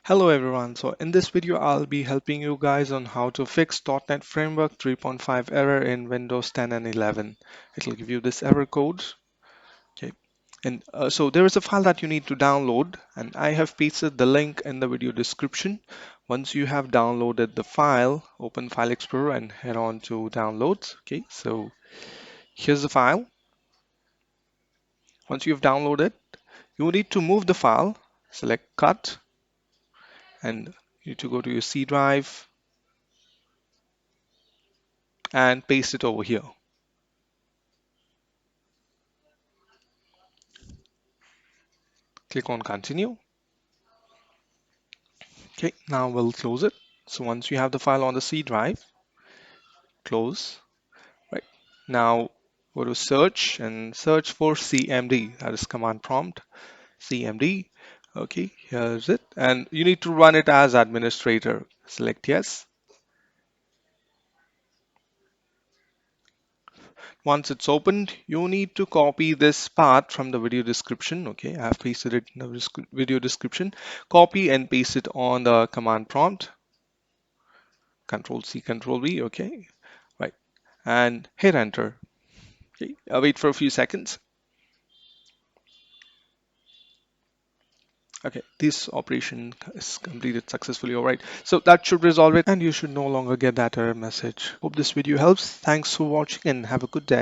Hello everyone, so in this video I'll be helping you guys on how to fix .NET Framework 3.5 error in Windows 10 and 11. It'll give you this error code. Okay, and so there is a file that you need to download, and I have pasted the link in the video description. Once you have downloaded the file, open File Explorer and head on to Downloads. Okay, so here's the file. Once you've downloaded, you need to move the file, select Cut, and you need to go to your C drive and paste it over here. Click on Continue. Okay, now we'll close it. So once you have the file on the C drive, close. Right. Now go to search and search for CMD. That is command prompt, CMD. Okay, here's it. And you need to run it as administrator. Select yes. Once it's opened, you need to copy this path from the video description. Okay, I have pasted it in the video description. Copy and paste it on the command prompt. Control C, Control V. Okay, right. And hit enter. Okay, I'll wait for a few seconds. Okay, this operation is completed successfully. All right, so that should resolve it and you should no longer get that error message. Hope this video helps. Thanks for watching and have a good day.